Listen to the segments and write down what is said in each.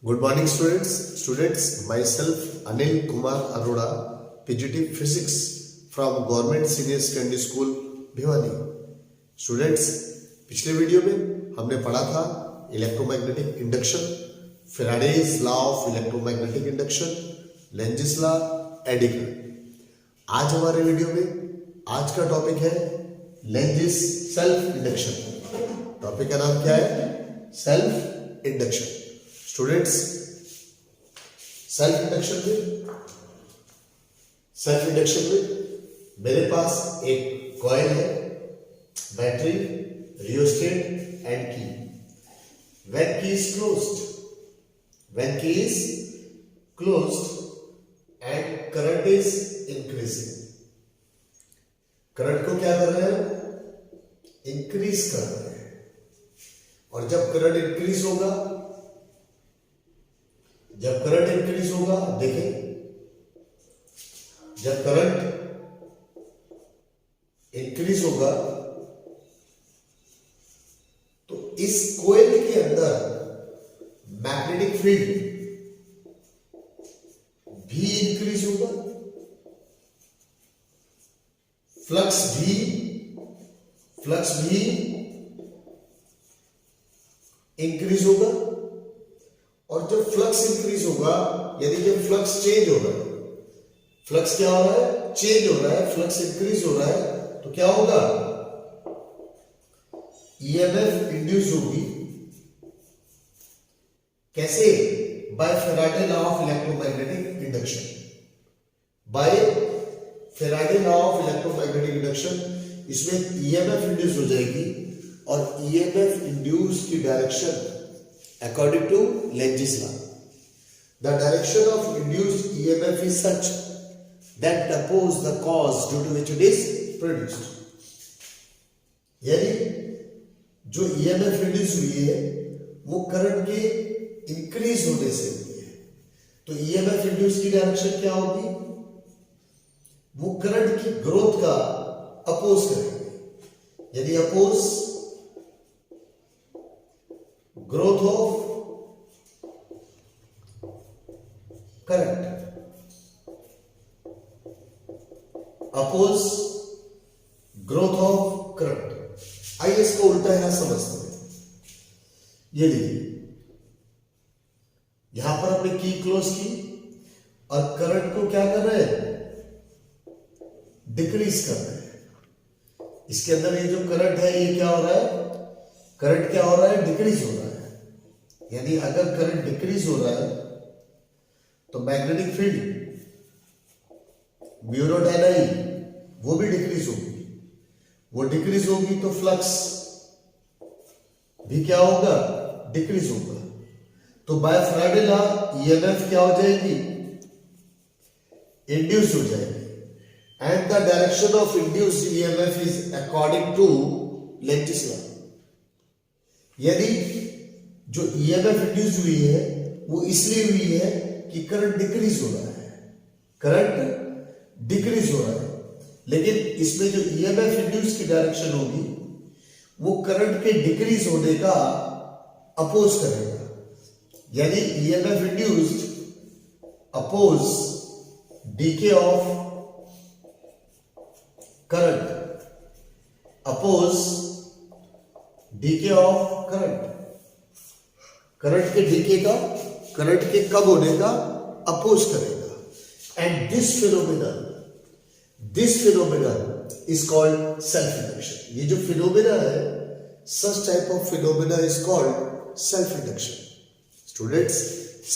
Good morning, students. Myself Anil Kumar Arora, PGT Physics from Government Senior Secondary School, Bhiwani. Students, पिछले video में हमने पढ़ा था electromagnetic induction, Faraday's law of electromagnetic induction, Lenz's law, eddy current. आज हमारे video में आज का टॉपिक है लेंजिस सेल्फ इंडक्शन. टॉपिक का नाम क्या है? Self induction. Students, self induction में मेरे पास एक कॉइल है, बैटरी, रियोस्टेट एंड की. when key is closed and current is increasing. Current को क्या कर रहे हैं? इंक्रीज कर रहे हैं. और जब करंट इंक्रीज होगा, देखें, जब करंट इंक्रीज होगा तो इस कोयल के अंदर मैग्नेटिक फील्ड भी इंक्रीज होगा, फ्लक्स भी इंक्रीज होगा. और जब फ्लक्स इंक्रीज होगा, यदि जब फ्लक्स चेंज हो रहा है, फ्लक्स क्या हो रहा है? चेंज हो रहा है. फ्लक्स इंक्रीज हो रहा है तो क्या होगा? ईएमएफ इंड्यूस होगी. कैसे? By Faraday law of electromagnetic induction. By Faraday law of electromagnetic induction इसमें ईएमएफ इंड्यूस हो जाएगी और ईएमएफ इंड्यूस की direction according to Lenz's law, the direction of induced EMF is such that oppose the cause due to which it is produced. यानी जो EMF induce हुई है वो करंट के इंक्रीज होने से हुई है. तो EMF इंड्यूस की डायरेक्शन क्या होगी? वो करंट की ग्रोथ का अपोज करेंगे. यदि oppose growth of current, oppose growth of current. आइए इसको उल्टा यहां समझते हैं. ये देखिए, यहां पर हमने की क्लोज की और करंट को क्या कर रहे हैं? डिक्रीज कर रहे हैं. इसके अंदर ये जो करंट है ये क्या हो रहा है? करंट क्या हो रहा है? डिक्रीज हो रहा है. यानी अगर करंट डिक्रीज हो रहा है तो magnetic field mu not N I वो भी डिक्रीज होगी. वो डिक्रीज होगी तो फ्लक्स भी क्या होगा? डिक्रीज होगा. तो बाय फैराडे लॉ ईएमएफ क्या हो जाएगी? इंड्यूस हो जाएगी. And the direction of induced EMF is according to Lenz's law. यदि जो ईएमएफ इंड्यूस हुई है वो इसलिए हुई है कि करंट डिक्रीज हो रहा है. लेकिन इसमें जो ईएमएफ इंड्यूस की डायरेक्शन होगी वो करंट के डिक्रीज होने का अपोज करेगा. यानी EMF induced oppose decay of current, current के डीके का, करंट के कब होने का अपोज करेगा. And this phenomenon is called self induction. ये जो फिनोमेना है, such type of phenomena is called self induction. Students,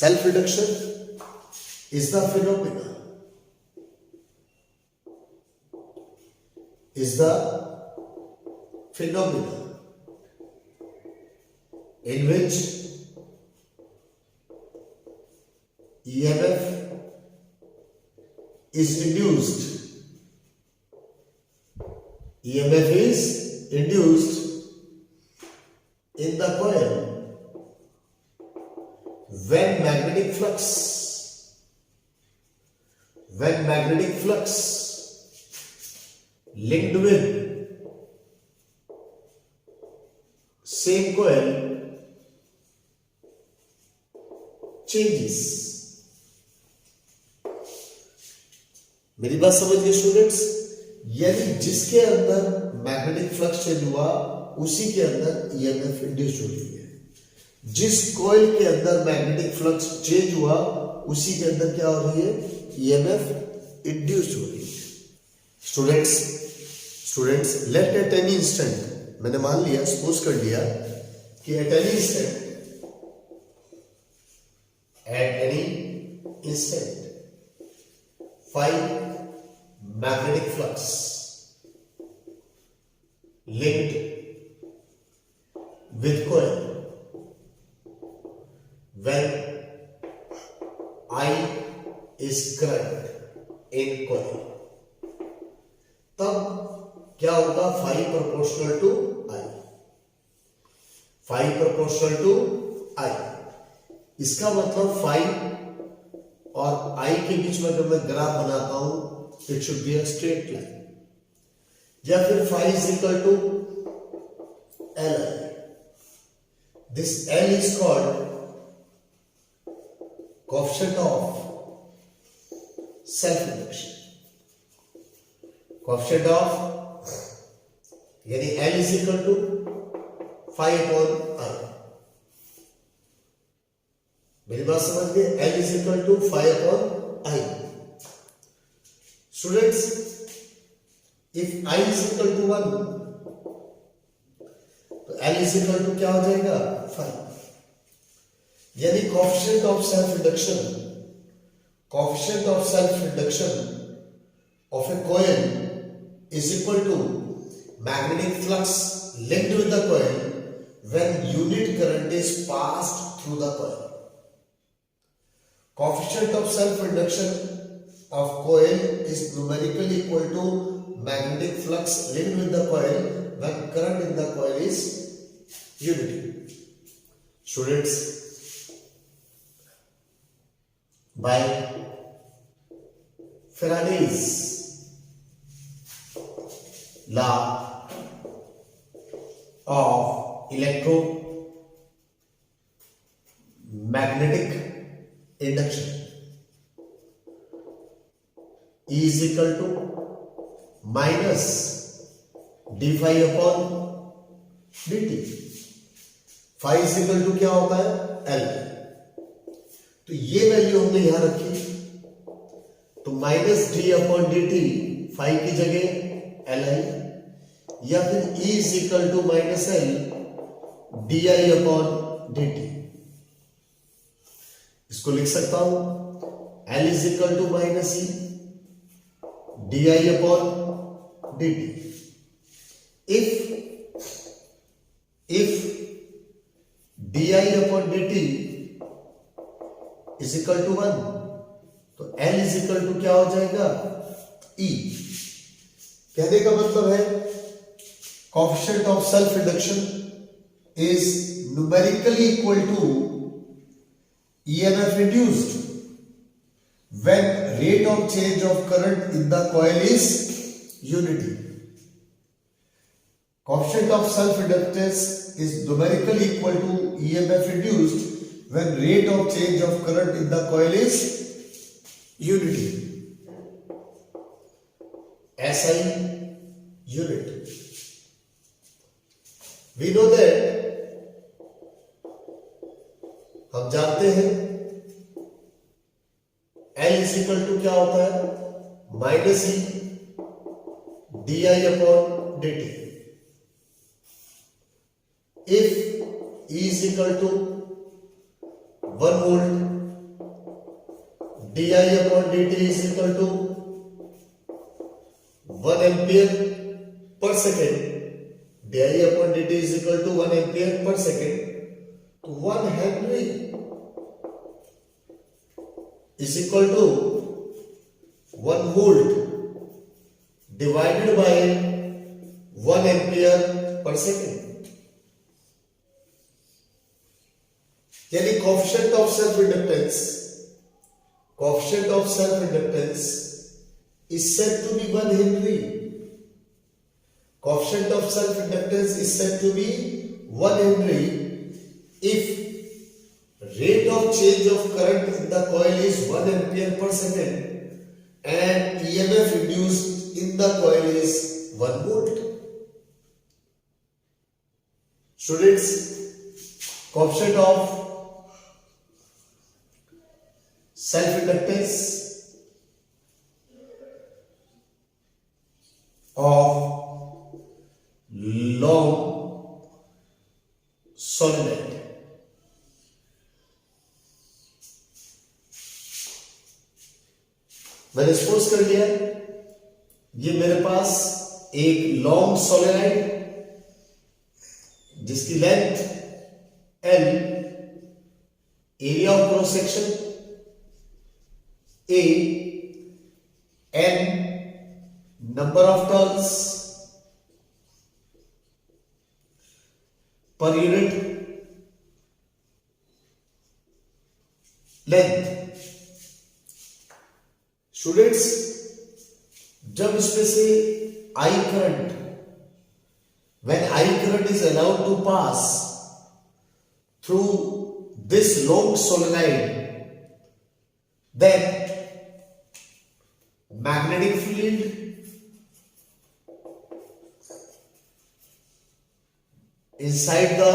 self induction is the phenomena in which EMF is induced. EMF is induced in the coil when magnetic flux linked with same coil changes. मेरी बात समझ गए students? यानी जिसके अंदर magnetic flux change हुआ उसी के अंदर ईएमएफ इंड्यूस हो रही है। जिस कॉइल के अंदर मैग्नेटिक फ्लक्स चेंज हुआ उसी के अंदर क्या हो रही है? ईएमएफ इंड्यूस हो रही है। Students let at any instant, मैंने मान लिया, सपोज कर लिया कि at any instant five magnetic flux linked with coil when I is current in coil, तब क्या होगा? phi proportional to I, phi proportional to I। इसका मतलब phi और I के बीच में अगर मैं ग्राफ बनाता हूं, it should be a straight line, या फिर phi is equal to L। This L is called coefficient of self-induction, coefficient of, यानी L is equal to phi upon I। मेरी बात समझ गए? L is equal to phi upon I। Students, if I is equal to 1, तो L is equal to क्या हो जाएगा? phi। यानी coefficient of self induction of a coil is equal to magnetic flux linked with the coil when unit current is passed through the coil. Coefficient of self induction of coil is numerically equal to magnetic flux linked with the coil when current in the coil is unity. Students, by Faraday's law of electromagnetic induction, E is equal to minus d phi upon dt। phi is equal to क्या होता है? L। तो ये value हमने यहां रखी, तो minus d upon D t phi की जगह एल आई, या फिर E is equal to minus L d I upon D t. इसको लिख सकता हूं L is equal to minus E D I upon D T. If d I upon D T is equal to 1, तो L is equal to क्या हो जाएगा? E। कहने का मतलब है coefficient of self induction is numerically equal to EMF induced when rate of change of current in the coil is unity. Coefficient of self-inductance is numerically equal to EMF induced when rate of change of current in the coil is unity. SI unit. We know that, हम जानते हैं L is equal to क्या होता है? Minus E D I upon D T. If E is equal to 1 volt, D I upon D T is equal to 1 ampere per second, D I upon D T is equal to 1 ampere per second, तो 1 henry is equal to 1 volt divided by 1 ampere per second। यानी coefficient of self inductance is said to be 1 Henry। Coefficient of self inductance is said to be 1 Henry if rate of change of current in the coil is 1 ampere per second and EMF induced in the coil is 1 volt. Students, coefficient of self-inductance of long solenoid. मैंने suppose कर लिया ये मेरे पास एक long solenoid जिसकी length L, area of cross section A, N, number of turns per unit length. Students, जब इसमें से I current, when I current is allowed to pass through this long solenoid, then magnetic field inside the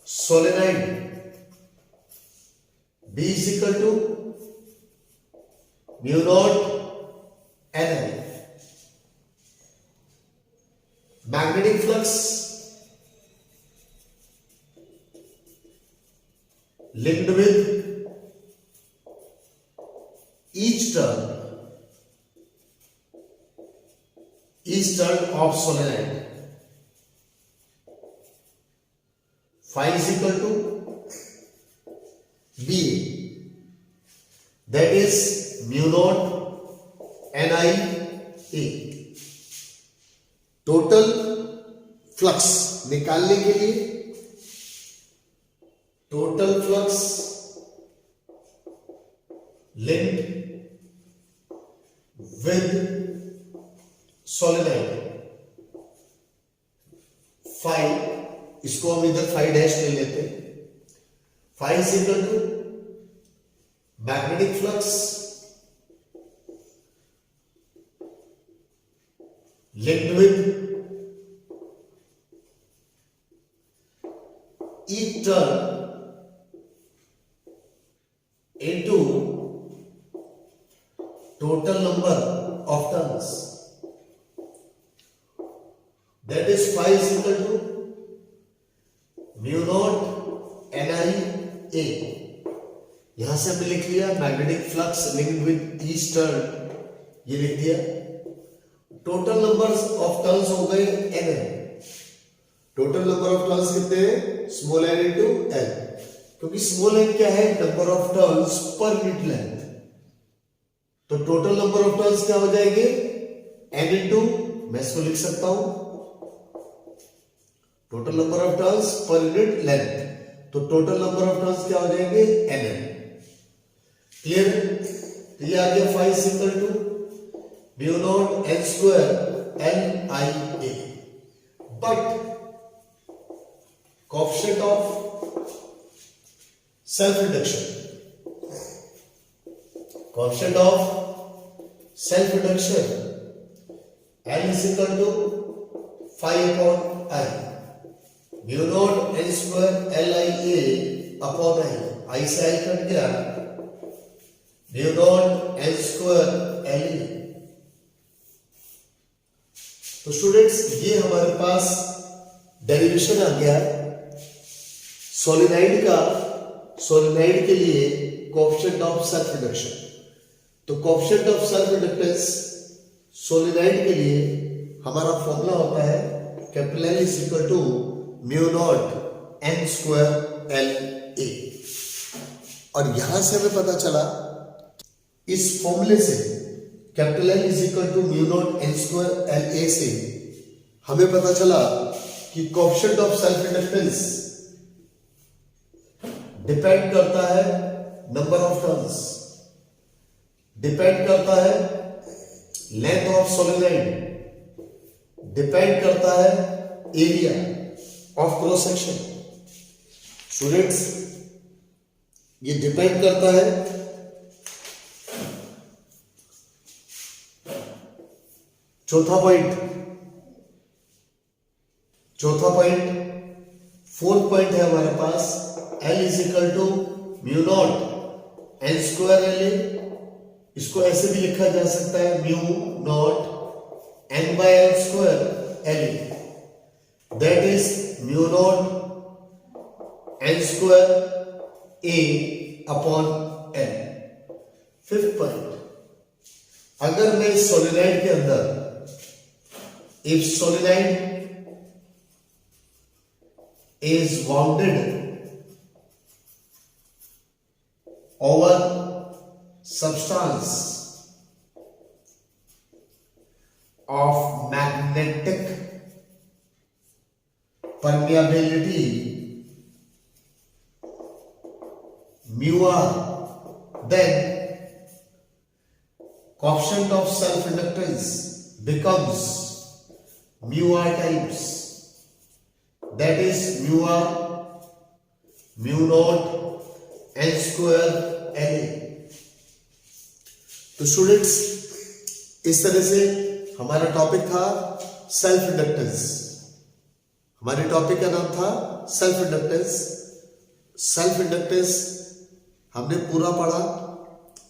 solenoid B is equal to mu naught N. Magnetic flux linked with each turn of solenoid. Phi is equal to B, that is mu naught Ni A. Total flux निकालने के लिए total flux linked with solenoid phi, इसको हम इधर phi dash ले लेते हैं। Phi is equal to magnetic flux linked with each turn into total number of turns, that is phi is equal to mu naught Ni A। यहां से हमने लिख लिया magnetic flux linked with each turn, ये लिख दिया। Total numbers of turns हो गए N। Total number of turns कितने हैं? स्मॉल n इंटू L, क्योंकि स्मॉल n क्या है? Number of turns per unit length. तो टोटल नंबर ऑफ टर्न्स क्या हो जाएंगे? n इंटू, मैं इसको लिख सकता हूं total number of turns per unit length, तो टोटल नंबर ऑफ टर्न्स क्या हो जाएंगे? Nm। क्लियर? तो ये आ गया phi is equal to mu naught N square Lia, but coefficient of self-induction L is equal to phi upon I, mu naught N square Lia upon I से I cut गया, mu naught N square Le। तो students, ये हमारे पास derivation आ गया solenoid के लिए कोएफिशिएंट ऑफ सेल्फ इंडक्शन। तो coefficient of self inductance solenoid के लिए हमारा फॉर्मूला होता है capital L is equal to mu naught N square LA। और यहां से हमें पता चला इस फॉर्मूले से capital L is equal to mu naught N square LA से हमें पता चला कि coefficient of self inductance depend करता है नंबर ऑफ टर्न्स, डिपेंड करता है लेंथ ऑफ सोलेनॉइड, डिपेंड करता है area of cross section. Students, ये डिपेंड करता है चौथा पॉइंट फोर्थ पॉइंट है हमारे पास L is equal to mu not N square L A. इसको ऐसे भी लिखा जा सकता है mu not N by L square L A, that is mu not N square A upon N. Fifth point, अगर मैं इस सोलेनॉइड के अंदर if solenoid is wounded over substance of magnetic permeability mu r, then coefficient of self inductance becomes mu r times, that is mu r mu naught n square L A। तो students, इस तरह से हमारा topic था self inductance. हमारे topic का नाम था सेल्फ इंडक्टेंस। सेल्फ इंडक्टेंस हमने पूरा पढ़ा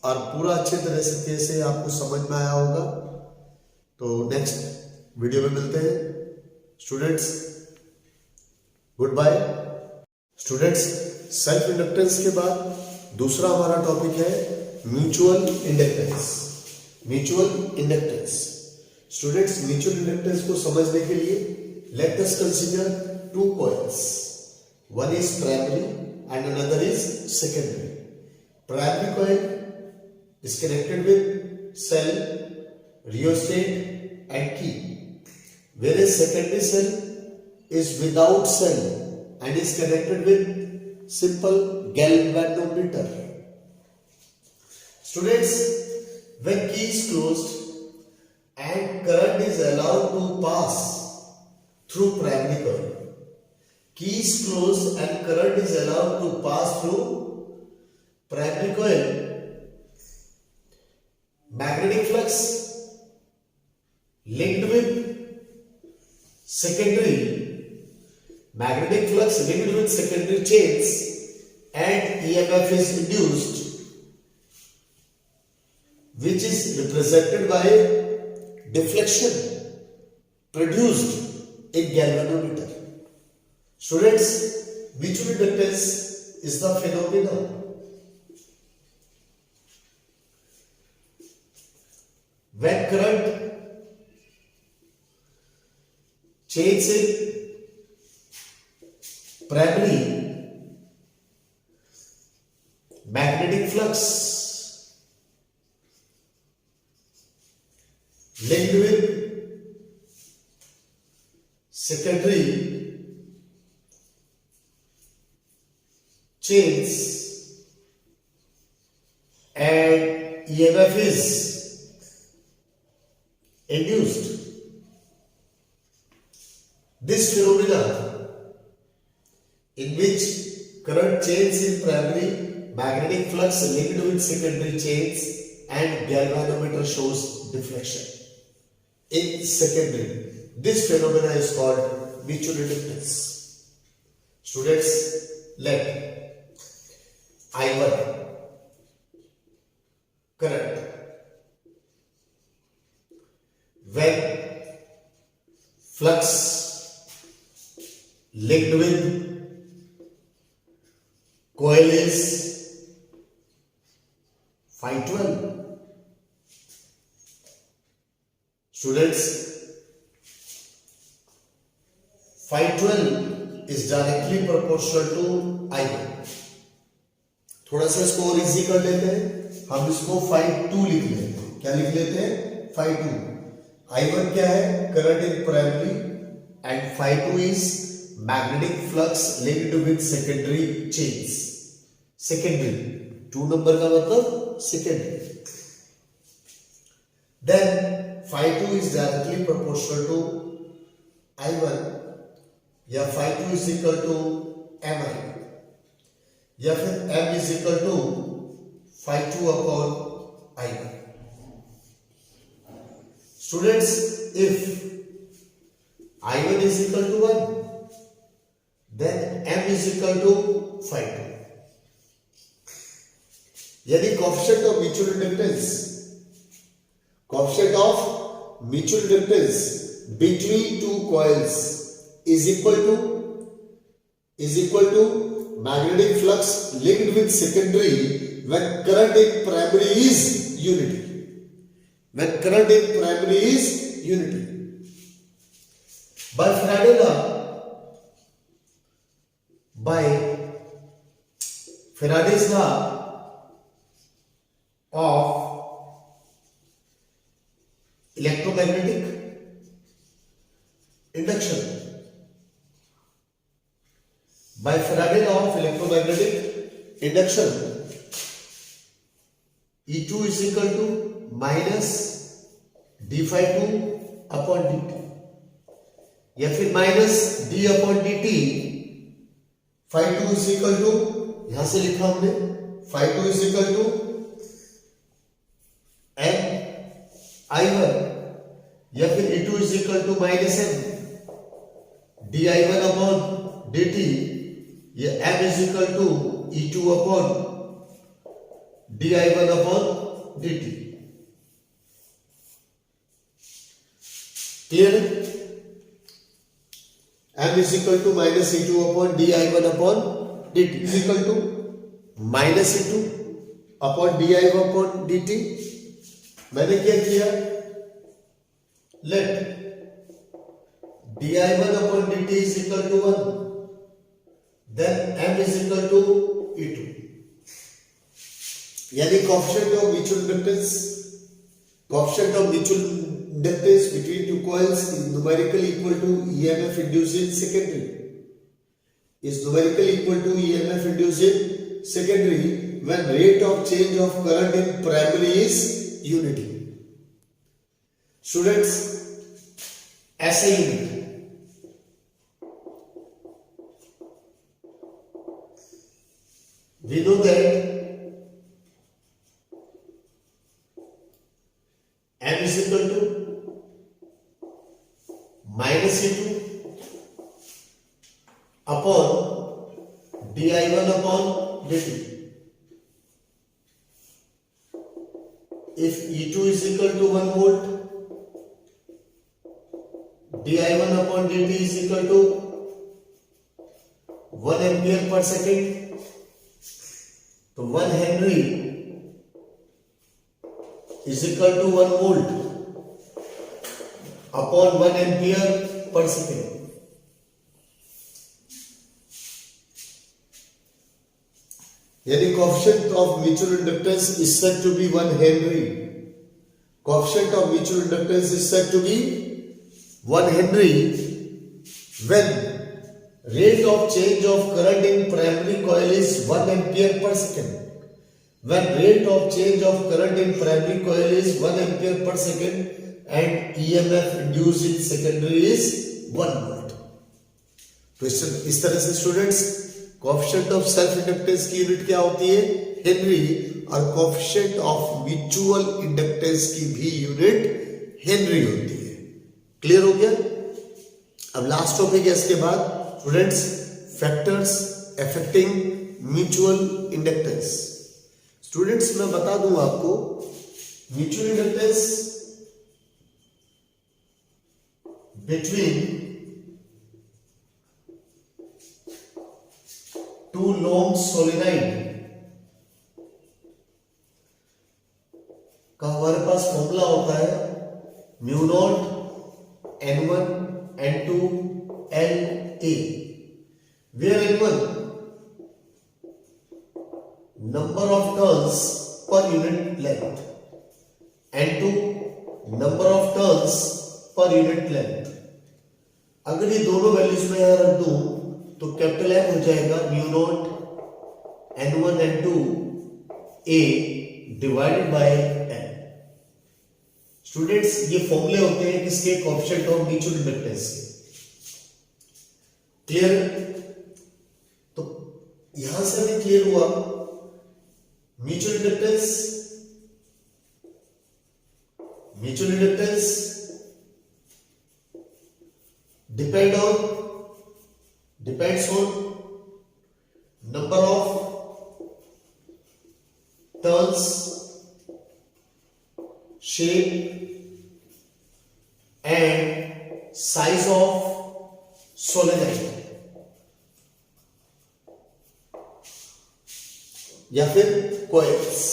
और पूरा अच्छे तरह से कैसे आपको समझ में आया होगा। तो नेक्स्ट वीडियो में मिलते हैं students. Good bye students. Self inductance के बाद दूसरा हमारा टॉपिक है mutual inductance. Mutual inductance students, mutual inductance को समझने के लिए let us consider two coils, one is primary and another is secondary. Primary coil is connected with cell, rheostat and key, whereas secondary cell is without cell and is connected with simple galvanometer. Students, when key is closed and current is allowed to pass through primary coil, key is closed and current is allowed to pass through primary coil, magnetic flux linked with secondary chains and EMF is induced, which is represented by deflection produced in galvanometer. Students, mutual inductance is the phenomenon when current changes in primary magnetic flux linked with secondary chains and EMF is induced. This phenomena in which current changes in primary magnetic flux linked with secondary chains and galvanometer shows deflection in secondary. This phenomena is called mutual inductance. Students, let I1 current when flux linked with coil is phi 12. Students, phi 12 is directly proportional to I1. थोड़ा सा इसको और easy कर लेते हैं, हम इसको phi 2 लिख लेते हैं। क्या लिख लेते हैं? phi 2. I1 क्या है? Current in primary and phi 2 is magnetic flux linked with secondary chains. Secondary 2 नंबर का मतलब secondary. Then phi 2 is directly proportional to I1 या phi 2 is equal to Mi। या फिर m is equal to phi 2 upon I1। Students, if I1 is equal to 1, then m is equal to phi 2। यदि coefficient of mutual inductance between two coils is equal to magnetic flux linked with secondary when current in primary is unity। When current in primary is unity, by Faraday's law of electromagnetic induction, by Faraday's law of electromagnetic induction, E2 is equal to minus d phi 2 upon dt, या फिर minus d upon dt। phi 2 is equal to, यहां से लिखा हमने phi 2 is equal to m I1, या फिर E2 is equal to minus m di1 upon dt, ये m is equal to E2 upon di1 upon dt। Clear? m is equal to minus E2 upon di1 upon dt is equal to minus E2 upon di1 upon dt। मैंने क्या किया, let di1 upon dt is equal to 1, then m is equal to E2। यानी coefficient of mutual inductance between two coils is numerically equal to EMF induced in secondary, when rate of change of current in primary is unity। Students, ऐसे ही we know that m is equal to minus E2 upon di1 upon dt। If E2 is equal to 1 volt, di1 upon dt is equal to 1 ampere per second, तो 1 Henry is equal to 1 volt upon 1 ampere per second। यानी coefficient of mutual inductance is said to be 1 Henry। Coefficient of mutual inductance is said to be 1 Henry when rate of change of current in primary coil is 1 ampere per second। When rate of change of current in primary coil is 1 ampere per second and EMF induced in secondary is 1 volt। तो इस तरह से students coefficient of self inductance की unit क्या होती है, Henry, और coefficient of mutual inductance की भी यूनिट हेनरी होती है। क्लियर हो गया? अब लास्ट टॉपिक है इसके बाद students, factors affecting mutual inductance. Students मैं बता दूं आपको, mutual inductance between two long solenoid का हमारे पास फॉर्मूला होता है mu not N1 N2 LA, where N1 number of turns per unit length, N2 number of turns per unit length। अगर ये दोनों वैल्यूज में यहां रख दूं तो कैपिटल M हो जाएगा mu naught N1 N2 A divided by N। Students ये फॉर्मूले होते हैं किसके, कोएफिशिएंट ऑफ म्यूचुअल इंडक्टेंस के। क्लियर? तो यहां से हमें क्लियर हुआ mutual inductance depends on number of turns, shape and size of solenoid या फिर coils।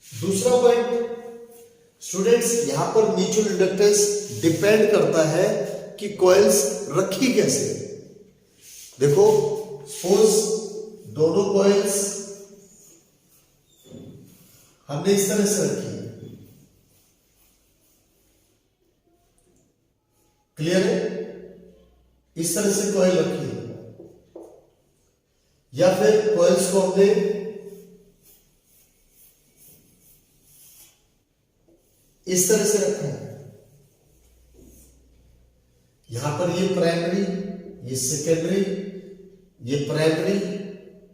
दूसरा पॉइंट स्टूडेंट्स, यहां पर म्यूचुअल इंडक्टेंस डिपेंड करता है कि कॉइल्स रखी कैसे। देखो सपोज दोनों कॉइल्स हमने इस तरह से रखी है, क्लियर है, इस तरह से कॉइल रखी है, या फिर कॉइल्स को हमने इस तरह से रखा है। यहां पर ये प्राइमरी, ये सेकेंडरी, ये प्राइमरी,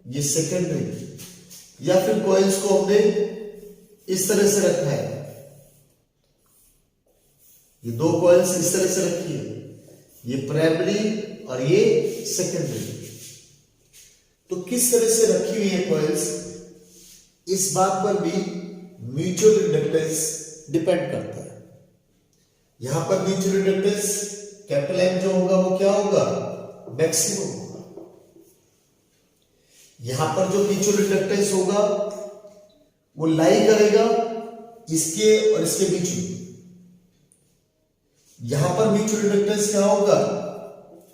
ये सेकेंडरी, या फिर कॉइल्स को हमने इस तरह से रखा है। ये दो कॉइल्स इस तरह से रखी है, ये प्राइमरी और ये सेकेंडरी। तो किस तरह से रखी हुई है कॉइल्स, इस बात पर भी म्यूचुअल इंडक्टेंस डिपेंड करता है। यहां पर म्यूचुअल इंडक्टेंस कैपिटल एम जो होगा वो क्या होगा, मैक्सिमम होगा। यहां पर जो म्यूचुअल इंडक्टेंस होगा वो लाई करेगा इसके और इसके बीच में। यहां पर म्यूचुअल इंडक्टेंस क्या होगा,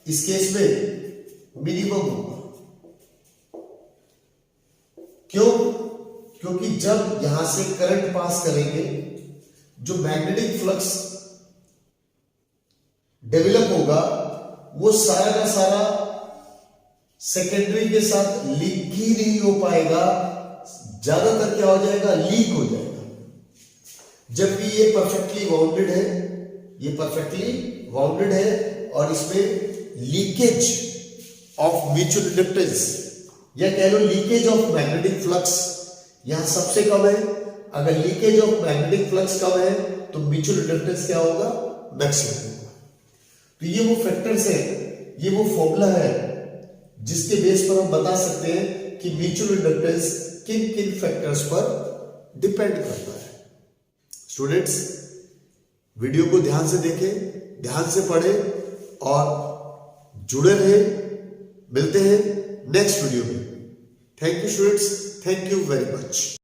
इस केस में मिनिमम होगा। क्यों? क्योंकि जब यहां से करंट पास करेंगे, जो मैग्नेटिक फ्लक्स डेवलप होगा वो सारा का सारा सेकेंडरी के साथ लिंक ही नहीं हो पाएगा, ज्यादातर क्या हो जाएगा, लीक हो जाएगा। जबकि ये परफेक्टली बाउंडेड है, ये परफेक्टली बाउंडेड है और इसमें लीकेज ऑफ म्यूचुअल इंडक्टेंस या कह लो लीकेज ऑफ मैग्नेटिक फ्लक्स यहां सबसे कम है। अगर लीकेज ऑफ मैग्नेटिक फ्लक्स कम है तो म्यूचुअल इंडक्टेंस क्या होगा, मैक्सिमम होगा। तो ये वो फैक्टर्स है, ये वो फॉर्मूला है जिसके बेस पर हम बता सकते हैं कि म्यूचुअल इंडक्टेंस किन किन फैक्टर्स पर डिपेंड करता है। स्टूडेंट्स वीडियो को ध्यान से देखें, ध्यान से पढ़ें और जुड़े रहे। मिलते हैं नेक्स्ट वीडियो में। Thank you students, thank you very much.